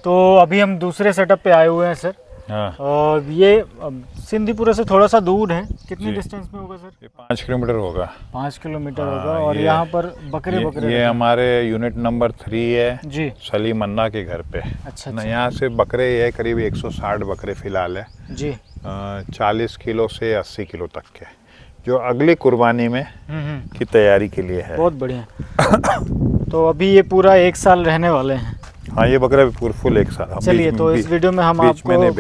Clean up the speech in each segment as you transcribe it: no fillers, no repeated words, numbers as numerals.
तो अभी हम दूसरे सेटअप पे आए हुए हैं सर। हाँ। और ये सिंधीपुरा से थोड़ा सा दूर है, कितनी डिस्टेंस में होगा सर? ये 5 किलोमीटर होगा। 5 किलोमीटर हाँ, होगा। और यहाँ पर बकरे ये रखे हमारे यूनिट नंबर 3 है जी। सलीम अन्ना के घर पे। अच्छा ना अच्छा यहाँ से बकरे है करीब 160 बकरे फिलहाल है जी। 40 किलो से 80 किलो तक के, जो अगली कुर्बानी में की तैयारी के लिए है। बहुत बढ़िया। तो अभी ये पूरा 1 साल रहने वाले हैं। हाँ, ये बकरा भी फुल 1 साल। चलिए, तो इस वीडियो में हम आपको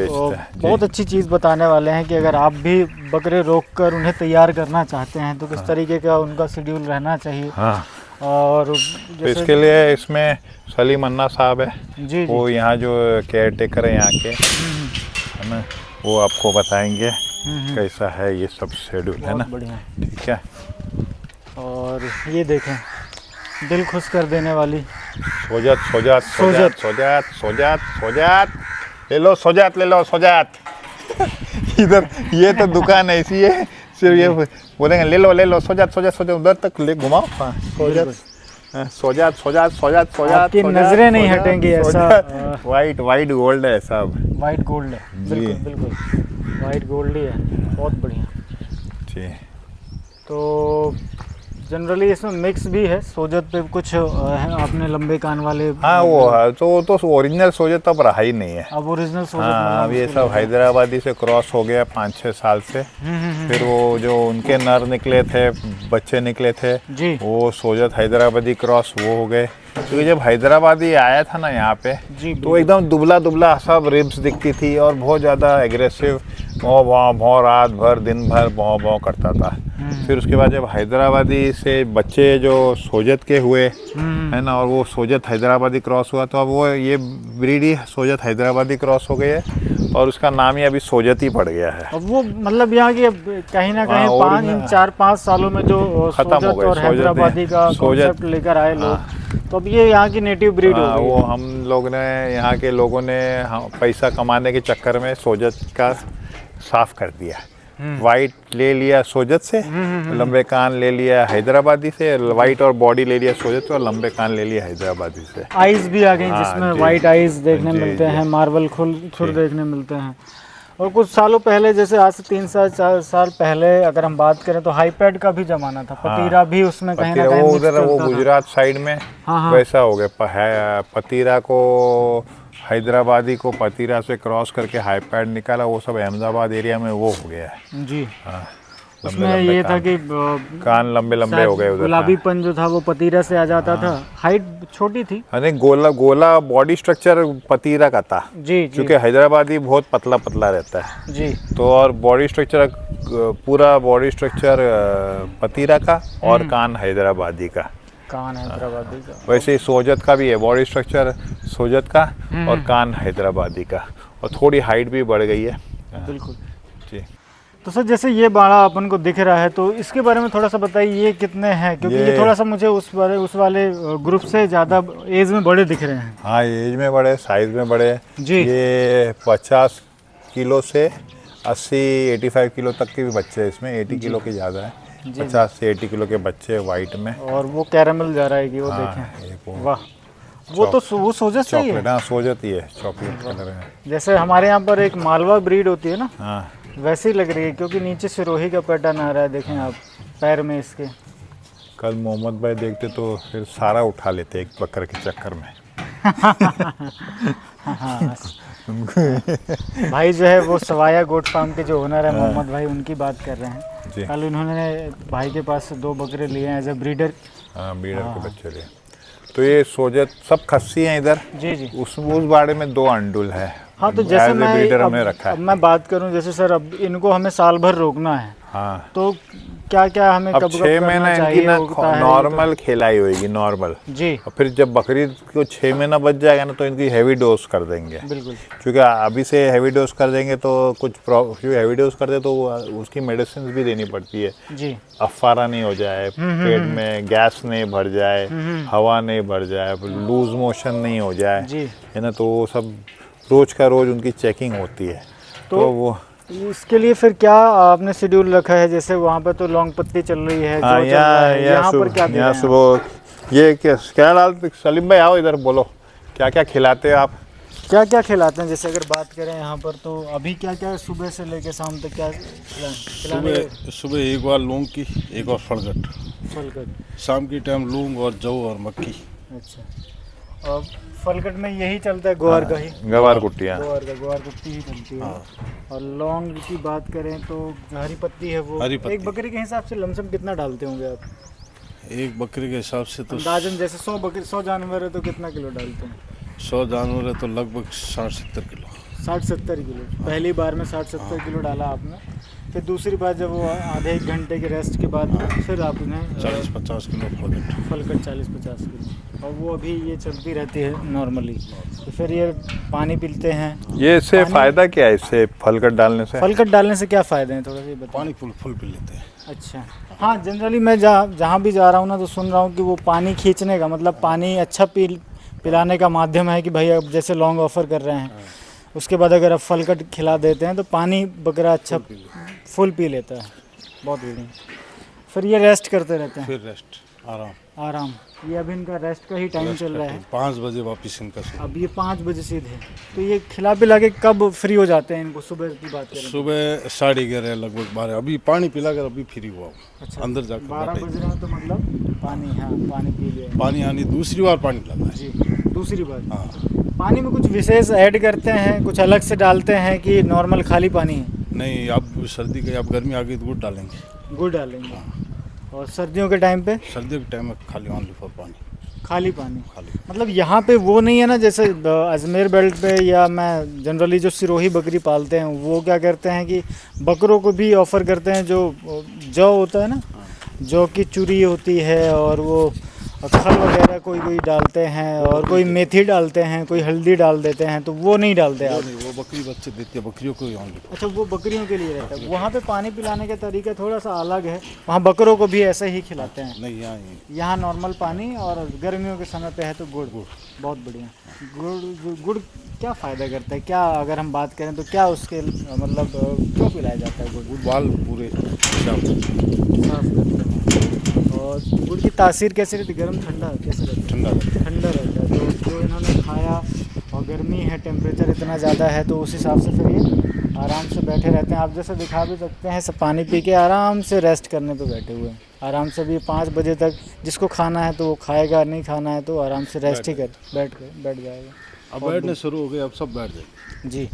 बहुत अच्छी चीज़ बताने वाले हैं कि अगर आप भी बकरे रोक कर उन्हें तैयार करना चाहते हैं तो किस तरीके का उनका शेड्यूल रहना चाहिए। हाँ। और तो इसके लिए इसमें सलीम अन्ना साहब है जी, वो यहाँ जो केयर टेकर है यहाँ के, है ना, वो आपको बताएंगे कैसा है ये सब शेड्यूल, है ना। बढ़िया। ठीक है। और ये देखें, दिल खुश कर देने वाली सोजात सोजात सोजात सोजात सोजात सोजात ले लो, सोजात ले लो, सोजात। इधर ये तो दुकान ऐसी है, सिर्फ ये बोलेंगे ले लो सोजात सोजात सोजात, उधर तक ले घुमाओ। हाँ, सोजात सोजात सोजात सोजात सोजात। आपकी नजरें नहीं हटेंगी ऐसा। वाइट वाइट गोल्ड है सब। वाइट गोल्ड है, बिल्कुल बिल्कुल वाइट गोल्ड ही है। बहुत बढ़िया जी। तो जनरली इसमें मिक्स भी है, सोजत पे कुछ है आपने लंबे कान वाले। हाँ, वो है तो ओरिजिनल सोजत अब रहा ही नहीं है। अब ओरिजिनल सोजत हाँ, अब ये सब हैदराबादी से क्रॉस हो गया 5-6 साल से। फिर वो जो उनके नर निकले थे, बच्चे निकले थे जी, वो सोजत हैदराबादी क्रॉस वो हो गए। क्योंकि जब हैदराबादी आया था ना यहाँ पे तो एकदम दुबला दुबला सब रिब्स दिखती थी और बहुत ज़्यादा एग्रेसिव, भौं भौं भौं रात भर दिन भर भौं भौं करता था। फिर उसके बाद जब हैदराबादी से बच्चे जो सोजत के हुए, है ना, और वो सोजत हैदराबादी क्रॉस हुआ, तो अब वो ये ब्रीड ही सोजत हैदराबादी क्रॉस हो गई है और उसका नाम ही अभी सोजत ही पड़ गया है। अब वो मतलब यहाँ की कहीं ना कहीं 4-5 सालों में जो खत्म हो सोजत गए, और हैदराबादी का कॉन्सेप्ट लेकर आए लोग, तो अब ये यहाँ की नेटिव ब्रीड हो गई। वो हम लोग ने, यहाँ के लोगों ने पैसा कमाने के चक्कर में सोजत का साफ कर दिया। वाइट ले लिया सोजत से, लंबे कान ले लिया हैदराबादी से, वाइट और बॉडी ले लिया सोजत से और लंबे कान ले लिया हैदराबादी से। आइज भी आ गई जिसमें वाइट आइज देखने मिलते हैं, मार्बल खुर देखने मिलते हैं। और कुछ सालों पहले, जैसे आज से 3-4 साल पहले अगर हम बात करें तो हाईपैड का भी जमाना था। पतीरा भी उसमें कहीं ना कहीं वो उधर वो गुजरात साइड में वैसा हो गया। पतीरा को, हैदराबादी को पतीरा से क्रॉस करके हाईपैड निकाला, वो सब अहमदाबाद एरिया में वो हो गया है जी। हाँ, उसमें ये था कि कान लंबे लंबे हो गए उधर। गुलाबीपन जो था वो पतीरा से आ जाता था। हाइट छोटी थी, अरे गोला गोला बॉडी स्ट्रक्चर पतीरा का था जी, क्योंकि हैदराबादी बहुत पतला पतला रहता है जी। तो और बॉडी स्ट्रक्चर, पूरा बॉडी स्ट्रक्चर पतीरा का और कान हैदराबादी का। कान हैदराबादी का। वैसे ही सोजत का भी है, बॉडी स्ट्रक्चर सोजत का और कान हैदराबादी का, और थोड़ी हाइट भी बढ़ गई है। बिल्कुल जी। तो सर, जैसे ये बाड़ा अपन को दिख रहा है तो इसके बारे में थोड़ा सा बताइए, ये कितने हैं? क्योंकि ये थोड़ा सा मुझे उस वाले ग्रुप से ज़्यादा एज में बड़े दिख रहे हैं। हाँ, एज में बड़े, साइज में बड़े जी। ये 50 किलो से 80-85 किलो तक के भी बच्चे हैं इसमें। 80 किलो के ज़्यादा है, 50 से 80 किलो के बच्चे वाइट में। और वो कैरामल जा रहा है कि वो देखें, वाह, वो तो वो सोजत से ही है। हाँ, सोजत ही है, चॉकलेट कलर है। जैसे हमारे यहाँ पर एक मालवा ब्रीड होती है ना, हाँ, वैसी लग रही है, क्योंकि नीचे सिरोही का पैटर्न आ रहा है। देखें आप पैर में इसके। कल मोहम्मद भाई देखते तो फिर सारा उठा लेते एक बकर के चक्कर में। हाँ, भाई जो है वो सवाया गोट फार्म के जो ओनर है मोहम्मद भाई, उनकी बात कर रहे हैं। कल उन्होंने भाई के पास से 2 बकरे लिए हैं एज ए ब्रीडर। हाँ, ब्रीडर के बच्चे लिए। तो ये सोजत सब खस्सी हैं इधर जी जी। उस बाड़े में 2 अंडुल है। हाँ, तो जैसे मैं बात करूं, जैसे सर अब इनको हमें साल भर रोकना है। हाँ, तो क्या क्या हमें अब कब 6 महीना इनकी ना नॉर्मल खिलाई होगी, नॉर्मल जी। और फिर जब बकरीद को 6 महीना बच जाएगा ना तो इनकी हैवी डोज कर देंगे। बिल्कुल, क्योंकि अभी से हैवी डोज कर देंगे तो कुछ हैवी डोज कर दे तो उसकी मेडिसिन भी देनी पड़ती है जी। अफारा नहीं हो जाए, पेट में गैस नहीं भर जाए, हवा नहीं भर जाए, लूज मोशन नहीं हो जाए, है ना। तो वो सब रोज का रोज उनकी चेकिंग होती है। तो वो इसके लिए फिर क्या आपने शेड्यूल रखा है? जैसे वहाँ पर तो लौंग पत्ती चल रही है, यहाँ पर क्या दे रहे हैं? सुबह ये क्या डालते? सलीम भाई आओ इधर, बोलो क्या क्या खिलाते हैं आप? क्या क्या खिलाते हैं? जैसे अगर बात करें यहाँ पर तो अभी क्या क्या सुबह से लेके शाम तक क्या खिलाने? सुबह एक बार लौंग की, एक बार फलगट, फलकट। शाम की टाइम लौंग और जौ और मक्की। अच्छा, और फलकट में यही चलता है ग्वार का ही? गवार कुट्टियाँ। ग्वार कुट्टी ही चलती है। और लौंग की बात करें तो जो हरी पत्ती है वो हरी पत्ती। एक बकरी के हिसाब से लमसम कितना डालते होंगे आप? एक बकरी के हिसाब से तो अंदाजन जैसे 100 जानवर है तो कितना किलो डालते हैं? 100 जानवर है तो लगभग 60-70 किलो। 60-70 किलो। पहली बार में 60-70 किलो डाला आपने, फिर दूसरी बार जब वो आधे एक घंटे के रेस्ट के बाद फिर आपने 40-50 किलो फलकट 40-50 किलो, और वो अभी ये चलती रहती है नॉर्मली। तो फिर ये पानी पीते हैं। ये इससे फ़ायदा क्या है, इससे फलकट डालने से? फलकट डालने से क्या फ़ायदे हैं थोड़ा सा बताएं। पानी फुल पी लेते हैं। अच्छा, हाँ, जनरली मैं जहाँ भी जा रहा हूँ ना तो सुन रहा हूँ कि वो पानी खींचने का मतलब पानी अच्छा पिलाने का माध्यम है कि भाई अब जैसे लॉन्ग ऑफर कर रहे हैं, उसके बाद अगर आप फलकट खिला देते हैं तो पानी बकरा अच्छा फुल पी लेता है। बहुत बढ़िया। फिर ये रेस्ट करते रहते हैं? फिर रेस्ट, आराम। ये अभी इनका रेस्ट का ही टाइम चल रहा है। 5 बजे वापस इनका अब ये 5 बजे सीधे। तो ये खिला पिला के कब फ्री हो जाते हैं इनको? सुबह की बात करें सुबह 11:30 लगभग 12। अभी पानी पिलाकर अभी फ्री हुआ हूँ। अच्छा, अंदर जाकर 12 बज रहे हैं तो मतलब पानी, हाँ, पानी पी लिया। पानी आनी दूसरी बार पानी लगा है जी, दूसरी बार। हाँ। पानी में कुछ विशेष ऐड करते हैं, कुछ अलग से डालते हैं कि नॉर्मल खाली पानी है? नहीं, अब सर्दी के, अब गर्मी आ गई तो गुड़ डालेंगे। गुड़ डालेंगे। और सर्दियों के टाइम पे? सर्दियों के टाइम में खाली ओनली फॉर पानी, खाली पानी। खाली। मतलब यहाँ पे वो नहीं है ना, जैसे अजमेर बेल्ट पे या मैं जनरली जो सिरोही बकरी पालते हैं वो क्या करते हैं कि बकरों को भी ऑफ़र करते हैं जो जौ होता है ना, जौ की चूरी होती है और वो खल वगैरह कोई डालते हैं और कोई मेथी डालते हैं, कोई हल्दी डाल देते हैं, तो वो नहीं डालते आप? नहीं, वो बकरी बच्चे देती है, बकरियों को ही ओनली। अच्छा, वो बकरियों के लिए रहता है। वहाँ पे पानी पिलाने का तरीका थोड़ा सा अलग है, वहाँ बकरों को भी ऐसे ही खिलाते हैं? नहीं, यहाँ नॉर्मल पानी, और गर्मियों के समय पे है तो गुड़। बहुत बढ़िया। गुड़ क्या फ़ायदा करता है? क्या अगर हम बात करें तो क्या उसके मतलब क्यों पिलाया जाता है गुड़? बाल पूरे साफ करते हैं। और गुड़ की तासीर कैसे रहती? गर्म ठंडा कैसे रहता है? ठंडा रहता है। तो जो इन्होंने खाया, और गर्मी है, टेम्परेचर इतना ज़्यादा है, तो उस हिसाब से फिर ये आराम से बैठे रहते हैं। आप जैसे दिखा भी सकते हैं, सब पानी पी के आराम से रेस्ट करने पे बैठे हुए हैं। आराम से भी 5 बजे तक जिसको खाना है तो वो खाएगा, नहीं खाना है तो आराम से रेस्ट ही कर बैठ जाएगा। अब बैठने शुरू हो गए, अब सब बैठ जाएंगे। जी,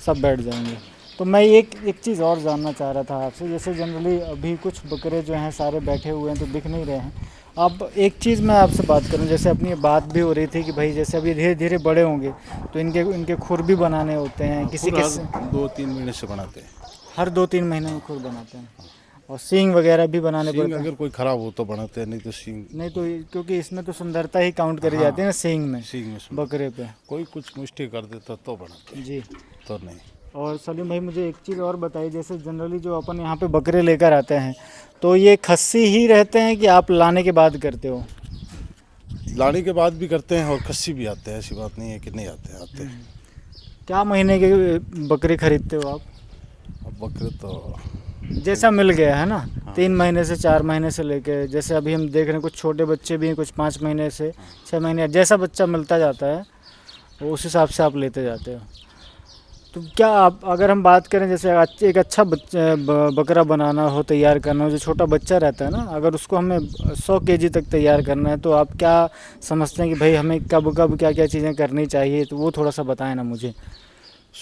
सब बैठ जाएंगे। तो मैं एक चीज़ और जानना चाह रहा था आपसे, जैसे जनरली अभी कुछ बकरे जो हैं सारे बैठे हुए हैं तो दिख नहीं रहे हैं। अब एक चीज़ मैं आपसे बात करूं, जैसे अपनी बात भी हो रही थी कि भाई जैसे अभी धीरे धीरे बड़े होंगे तो इनके खुर भी बनाने होते हैं। किसी 2-3 महीने से बनाते हैं। हर 2-3 महीने में खुर बनाते हैं। और सींग वगैरह भी बनाने पड़ते हैं? अगर कोई ख़राब हो तो बनाते हैं, नहीं तो सींग नहीं तो, क्योंकि इसमें तो सुंदरता ही काउंट करी जाती है ना सींग में बकरे पे। कोई कुछ मुश्किल कर देता तो बनाते हैं। जी, तो नहीं। और सलीम भाई मुझे एक चीज़ और बताइए, जैसे जनरली जो अपन यहाँ पे बकरे लेकर आते हैं तो ये खस्सी ही रहते हैं कि आप लाने के बाद करते हो? लाने के बाद भी करते हैं और खस्सी भी आते हैं, ऐसी बात नहीं है कि नहीं आते हैं। क्या महीने के बकरे खरीदते हो आप? अब बकरे तो जैसा मिल गया है ना, 3 महीने से 4 महीने से लेके, जैसे अभी हम देख रहे हैं कुछ छोटे बच्चे भी हैं, कुछ 5 महीने से 6 महीने, जैसा बच्चा मिलता जाता है वो उस हिसाब से आप लेते जाते हो। तो क्या आप, अगर हम बात करें जैसे एक अच्छा बकरा बनाना हो, तैयार करना हो, जो छोटा बच्चा रहता है ना, अगर उसको हमें 100 kg तक तैयार करना है तो आप क्या समझते हैं कि भाई हमें कब क्या क्या चीज़ें करनी चाहिए? तो वो थोड़ा सा बताएं ना मुझे।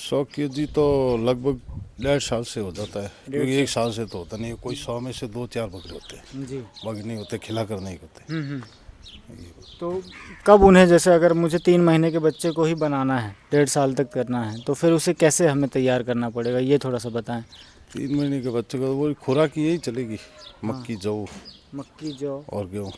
100 kg तो लगभग 1.5 साल से हो जाता है, क्योंकि 1 साल से तो होता नहीं है। कोई 100 में से 2-4 बकरे होते हैं। जी, बाकी नहीं होते, खिला कर नहीं होते। तो कब उन्हें, जैसे अगर मुझे 3 महीने के बच्चे को ही बनाना है, 1.5 साल तक करना है, तो फिर उसे कैसे हमें तैयार करना पड़ेगा, ये थोड़ा सा बताएं। 3 महीने के बच्चे को वो खुराक यही चलेगी, मक्की, जौ और गेहूँ।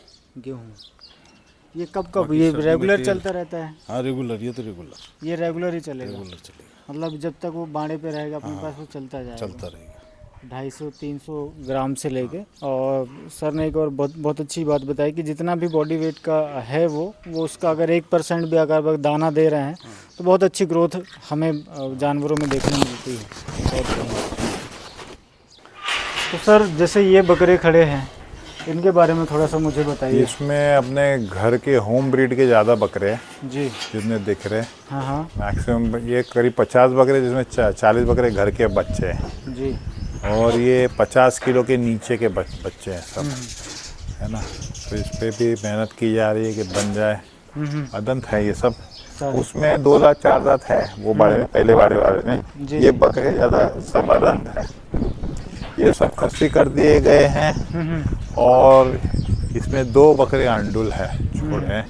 ये कब ये रेगुलर चलता रहता है? हाँ, रेगुलर। ये रेगुलर ही चलेगा। चलेगा, मतलब जब तक वो बाड़े पे रहेगा अपने पास वो चलता रहेगा। 250-300 ग्राम से लेके। और सर ने एक और बहुत अच्छी बात बताई कि जितना भी बॉडी वेट का है वो उसका अगर 1% भी अगर दाना दे रहे हैं तो बहुत अच्छी ग्रोथ हमें जानवरों में देखने मिलती है। तो सर जैसे ये बकरे खड़े हैं, इनके बारे में थोड़ा सा मुझे बताइए। इसमें अपने घर के होम ब्रीड के ज़्यादा बकरे हैं जी। जितने दिख रहे हैं। हाँ हाँ मैक्सिमम ये करीब 50 बकरे, जिसमें 40 बकरे घर के बच्चे हैं। जी। और ये 50 किलो के नीचे के बच्चे हैं सब, है ना। तो इस पे भी मेहनत की जा रही है कि बन जाए। अदंत है ये सब। उसमें 2 दांत 4 दांत है वो बड़े में, पहले बड़े वाले में। ये बकरे ज़्यादा सब अदंत है। ये सब खस्सी कर दिए गए हैं। और इसमें 2 बकरे अंडुल है, छोटे हैं,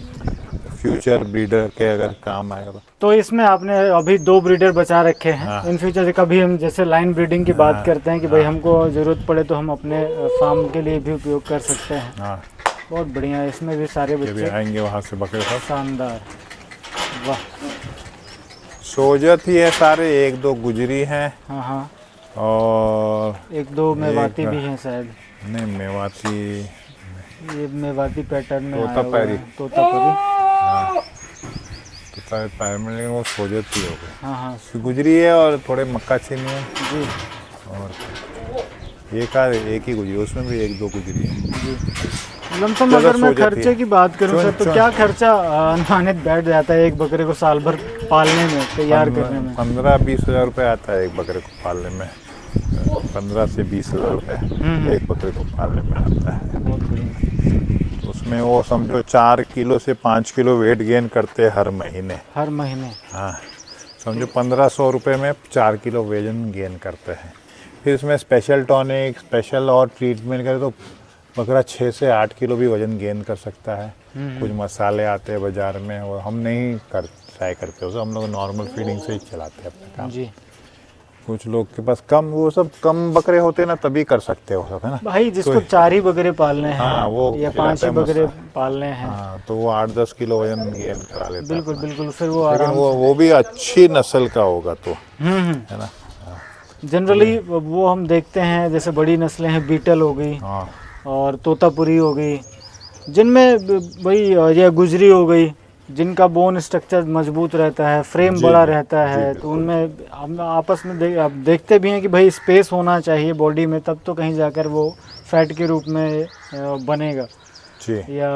फ्यूचर ब्रीडर के अगर काम आएगा तो इसमें आपने अभी 2 ब्रीडर बचा रखे हैं। हाँ। इन फ्यूचर कभी हम जैसे लाइन ब्रीडिंग की बात करते हैं कि भाई हमको ज़रूरत पड़े तो हम अपने फार्म के लिए भी उपयोग कर सकते हैं। हाँ, बहुत बढ़िया है। इसमें भी सारे बच्चे आएंगे वहाँ से बकरे सब शानदार। वाह। सोजत ही है सारे, 1-2 गुजरी हैं। हाँ हाँ। और 1-2 मेवाती भी हैं शायद। नहीं, मेवाती, ये मेवाती पैटर्न में तोतापरी। तोतापरी। तोतापरी में, लेकिन वो सोजत ही हो गए। हाँ हाँ। गुजरी है और थोड़े मक्का चीनी है। जी। और एक ही गुजरी, उसमें भी 1-2 गुजरी है। जी। लमसम अगर मैं खर्चे की बात करूं सर, तो क्या खर्चा अनुमानित बैठ जाता है एक बकरे को साल भर पालने में, तैयार करने में? 15-20 हज़ार रुपये आता है एक बकरे को पालने में। 15 से 20 हज़ार रुपये एक बकरे को पालने में आता है। उसमें वो समझो 4 किलो से 5 किलो वेट गेन करते हैं हर महीने। हाँ, समझो 1500 रुपये में 4 किलो वजन गेन करते हैं। फिर इसमें स्पेशल टॉनिक, स्पेशल और ट्रीटमेंट करें तो बकरा 6 से 8 किलो भी वजन गेन कर सकता है। कुछ मसाले आते हैं बाज़ार में, और हम नहीं ट्राई करते उसे, हम लोग नॉर्मल फीडिंग से ही चलाते हैं अपना काम। जी। कुछ लोग के पास वो सब कम बकरे होते हैं ना, तभी कर सकते हो सब, है ना भाई। जिसको 4 ही बकरे पालने हैं, हाँ, वो या 5 ही बकरे पालने हैं, हाँ, तो वो 8-10 किलो वजन गेन करा लेता है। बिल्कुल बिल्कुल। फिर वो लेकिन वो भी अच्छी नस्ल का होगा तो, है ना। जनरली वो हम देखते हैं जैसे बड़ी नस्लें हैं, बीटल हो गई और तोतापुरी हो गई, जिनमें भाई या गुजरी हो गई, जिनका बोन स्ट्रक्चर मजबूत रहता है, फ्रेम बड़ा रहता है, तो उनमें हम आपस में देखते भी हैं कि भाई स्पेस होना चाहिए बॉडी में, तब तो कहीं जाकर वो फैट के रूप में बनेगा या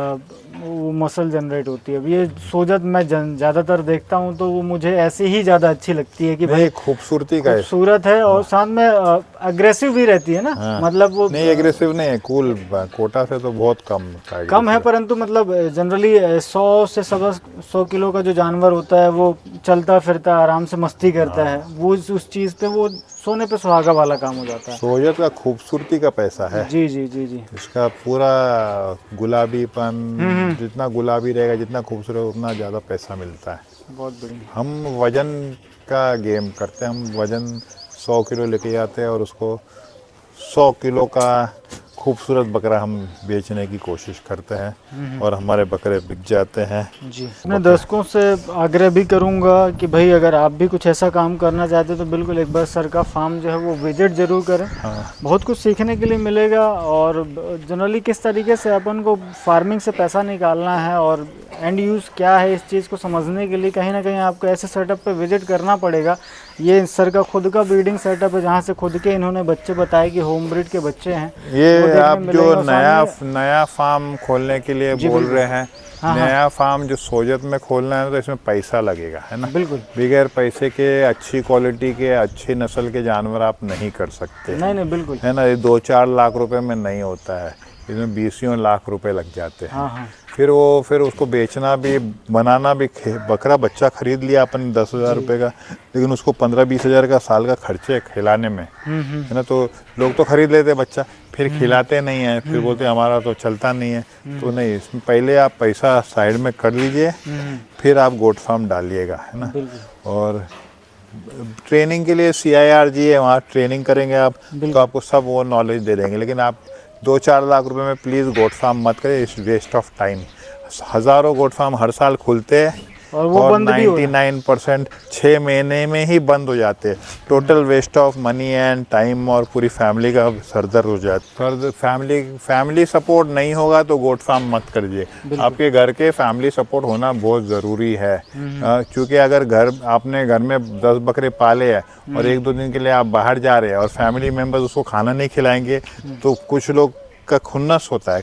वो मसल जनरेट होती है। अब ये सोजत मैं ज़्यादातर देखता हूँ तो वो मुझे ऐसी ही ज़्यादा अच्छी लगती है कि भाई खूबसूरती का खूबसूरत है और साथ में अग्रेसिव भी रहती है ना। हाँ। मतलब वो नहीं, एग्रेसिव नहीं है, कूल कोटा से तो बहुत कम है, परंतु मतलब जनरली 100 से 100 किलो का जो जानवर होता है वो चलता फिरता आराम से मस्ती करता है, वो उस चीज़ पे वो सोने पे सुहागा वाला काम हो जाता है। सोजत का खूबसूरती का पैसा है। जी जी जी जी। इसका पूरा गुलाबीपन, जितना गुलाबी रहेगा, जितना खूबसूरत, उतना ज़्यादा पैसा मिलता है। बहुत बढ़िया। हम वजन का गेम करते हैं, हम वजन 100 किलो लेके जाते हैं और उसको 100 किलो का खूबसूरत बकरा हम बेचने की कोशिश करते हैं और हमारे बकरे बिक जाते हैं। जी। मैं दर्शकों से आग्रह भी करूंगा कि भाई अगर आप भी कुछ ऐसा काम करना चाहते तो बिल्कुल एक बार सर का फार्म जो है वो विजिट जरूर करें। हाँ। बहुत कुछ सीखने के लिए मिलेगा और जनरली किस तरीके से अपन को फार्मिंग से पैसा निकालना है और एंड यूज़ क्या है, इस चीज़ को समझने के लिए कहीं ना कहीं आपको ऐसे सेटअप पे विजिट करना पड़ेगा। ये सर का खुद का ब्रीडिंग सेटअप है जहाँ से खुद के इन्होंने बच्चे बताए कि होम ब्रीड के बच्चे हैं। ये आप जो नया फार्म खोलने के लिए बोल रहे हैं, नया फार्म जो सोजत में खोलना है तो इसमें पैसा लगेगा, है ना। बिल्कुल। बगैर पैसे के अच्छी क्वालिटी के, अच्छी नस्ल के जानवर आप नहीं कर सकते। नहीं बिल्कुल, है ना। ये 2-4 लाख रुपए में नहीं होता है, इसमें 20 लाख रुपए लग जाते हैं। हाँ। फिर उसको बेचना भी, बनाना भी, बकरा बच्चा खरीद लिया अपन 10,000 रुपये का, लेकिन उसको 15-20 हज़ार का साल का खर्चे खिलाने में, है ना। तो लोग तो खरीद लेते बच्चा, फिर खिलाते नहीं है, फिर बोलते हमारा तो चलता नहीं है। तो नहीं, इसमें पहले आप पैसा साइड में कर लीजिए, फिर आप गोट फार्म डालिएगा, है ना। और ट्रेनिंग के लिए CIRG है, वहाँ ट्रेनिंग करेंगे आप तो आपको सब वो नॉलेज दे देंगे। लेकिन आप 2-4 लाख रुपए में प्लीज़ गोट फार्म मत करें, इट्स वेस्ट ऑफ टाइम। हज़ारों गोट फार्म हर साल खुलते हैं और वो बंद भी 99% 6 महीने में ही बंद हो जाते हैं। Total waste of money and time और पूरी फैमिली का सरदर्द हो जाता है। फैमिली सपोर्ट नहीं होगा तो गोट फार्म मत करिए। आपके घर के फैमिली सपोर्ट होना बहुत ज़रूरी है, क्योंकि अगर आपने घर में 10 बकरे पाले हैं और 1-2 दिन के लिए आप बाहर जा रहे हैं और फैमिली मेम्बर्स उसको खाना नहीं खिलाएंगे तो कुछ लोग का खुन्नस होता है,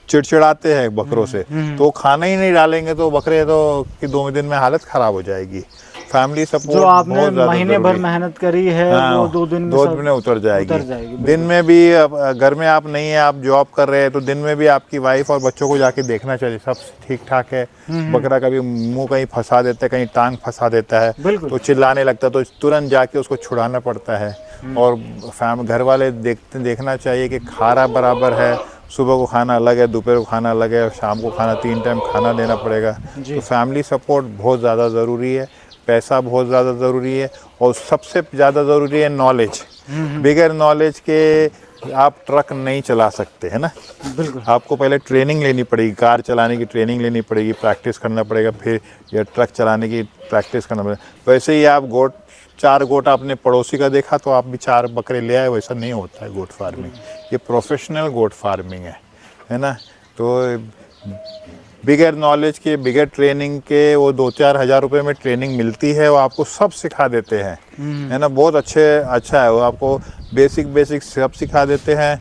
चिड़चिड़ाते हैं बकरों से, तो खाना ही नहीं डालेंगे तो बकरे तो कि 2 दिन में हालत खराब हो जाएगी। फैमिली सपोर्ट जो आपने बहुत ज्यादा महीने भर जरूरी। मेहनत करी है वो 2 दिन में 2 दिन में उतर जाएगी। बिल्कुल। दिन में भी घर में आप नहीं है, आप जॉब कर रहे हैं, तो दिन में भी आपकी वाइफ और बच्चों को जाके देखना चाहिए सब ठीक ठाक है। बकरा कभी मुंह कहीं फंसा देता है, कहीं टांग फंसा देता है तो चिल्लाने लगता है, तो तुरंत जाके उसको छुड़ाना पड़ता है। और घर वाले देखना चाहिए कि खाना बराबर है, सुबह को खाना अलग है, दोपहर को खाना अलग है, और शाम को खाना, 3 टाइम खाना देना पड़ेगा। तो फैमिली सपोर्ट बहुत ज़्यादा ज़रूरी है, पैसा बहुत ज़्यादा ज़रूरी है, और सबसे ज़्यादा ज़रूरी है नॉलेज। बगैर नॉलेज के आप ट्रक नहीं चला सकते, है ना। बिल्कुल। आपको पहले ट्रेनिंग लेनी पड़ेगी, कार चलाने की ट्रेनिंग लेनी पड़ेगी, प्रैक्टिस करना पड़ेगा, फिर ये ट्रक चलाने की प्रैक्टिस करना पड़ेगा। वैसे ही आप 4 गोट अपने पड़ोसी का देखा तो आप भी 4 बकरे ले आए, वैसा नहीं होता है गोट फार्मिंग। ये प्रोफेशनल गोट फार्मिंग है ना। तो बिगैर नॉलेज के, बिगैर ट्रेनिंग के वो 2-4 हज़ार रुपये में ट्रेनिंग मिलती है, वो आपको सब सिखा देते हैं, है ना। बहुत अच्छा है, वो आपको बेसिक सब सिखा देते हैं।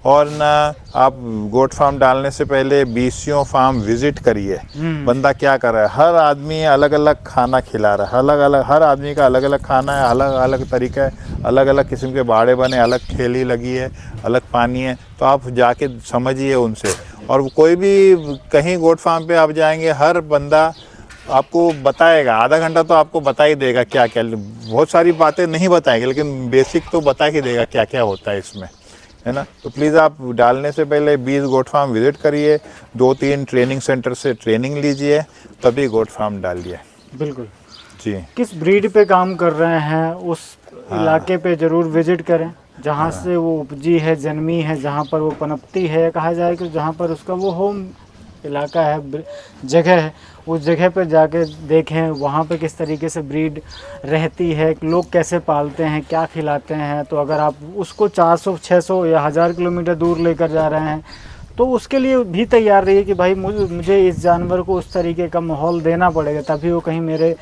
और ना आप गोट फार्म डालने से पहले बीसीओ फार्म विजिट करिए, बंदा क्या कर रहा है। हर आदमी अलग अलग खाना खिला रहा है, हर आदमी का अलग अलग खाना है, अलग अलग तरीका है, अलग अलग किस्म के बाड़े बने, अलग खेली लगी है, अलग पानी है। तो आप जाके समझिए उनसे। और कोई भी कहीं गोट फार्म पे आप जाएंगे, हर बंदा आपको बताएगा, आधा घंटा तो आपको बता ही देगा क्या क्या। बहुत सारी बातें नहीं बताएंगे, लेकिन बेसिक तो बता ही देगा क्या क्या होता है इसमें, है ना। तो प्लीज़ आप डालने से पहले 20 गोट फार्म विजिट करिए, 2-3 ट्रेनिंग सेंटर से ट्रेनिंग लीजिए, तभी गोट फार्म डालिए। बिल्कुल जी। किस ब्रीड पे काम कर रहे हैं उस इलाके पे ज़रूर विजिट करें, जहाँ से वो उपजी है, जन्मी है, जहाँ पर वो पनपती है, कहा जाए कि जहाँ पर उसका वो होम इलाका है, जगह है, उस जगह पर जाके देखें वहाँ पे किस तरीके से ब्रीड रहती है, लोग कैसे पालते हैं, क्या खिलाते हैं। तो अगर आप उसको 400, 600 या 1000 किलोमीटर दूर लेकर जा रहे हैं तो उसके लिए भी तैयार रहिए कि भाई मुझे इस जानवर को उस तरीके का माहौल देना पड़ेगा, तभी वो कहीं मेरे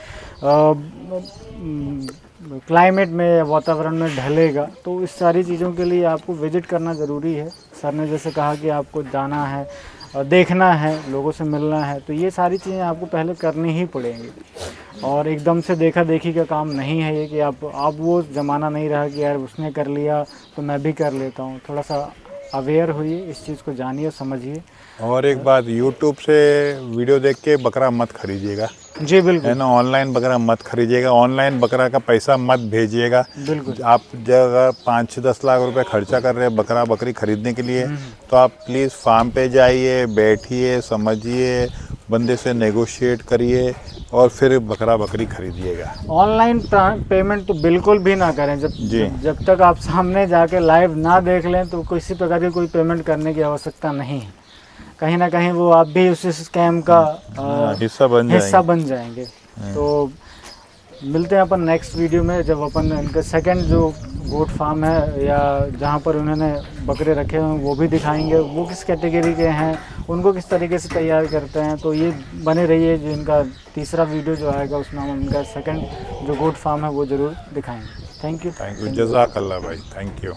क्लाइमेट में, वातावरण में ढलेगा। तो इस सारी चीज़ों के लिए आपको विजिट करना ज़रूरी है। सर ने जैसे कहा कि आपको जाना है, देखना है, लोगों से मिलना है, तो ये सारी चीज़ें आपको पहले करनी ही पड़ेंगी। और एकदम से देखा देखी का काम नहीं है ये कि आप वो ज़माना नहीं रहा कि यार उसने कर लिया तो मैं भी कर लेता हूँ। थोड़ा सा अवेयर होइए, इस चीज़ को जानिए, समझिए। और एक बात, यूट्यूब से वीडियो देख के बकरा मत खरीदिएगा। जी बिल्कुल, है ना। ऑनलाइन बकरा मत खरीदिएगा, ऑनलाइन बकरा का पैसा मत भेजिएगा। बिल्कुल। आप जब अगर 5-10 लाख रुपए खर्चा कर रहे हैं बकरा बकरी खरीदने के लिए, तो आप प्लीज़ फार्म पे जाइए, बैठिए, समझिए, बंदे से नेगोशिएट करिए, और फिर बकरा बकरी खरीदिएगा। ऑनलाइन पेमेंट तो बिल्कुल भी ना करें। जब तक आप सामने जाके लाइव ना देख लें तो किसी प्रकार की कोई पेमेंट करने की आवश्यकता नहीं है। कहीं ना कहीं वो आप भी उस स्कैम का हिस्सा बन जाएंगे। तो मिलते हैं अपन नेक्स्ट वीडियो में, जब अपन इनका सेकंड जो गोट फार्म है या जहाँ पर उन्होंने बकरे रखे हैं वो भी दिखाएंगे, वो किस कैटेगरी के हैं, उनको किस तरीके से तैयार करते हैं। तो ये बने रहिए, जो इनका तीसरा वीडियो जो आएगा उसमें हम इनका सेकंड जो गोट फार्म है वो ज़रूर दिखाएंगे। Thank you. जज़ाकल्लाह भाई, थैंक यू।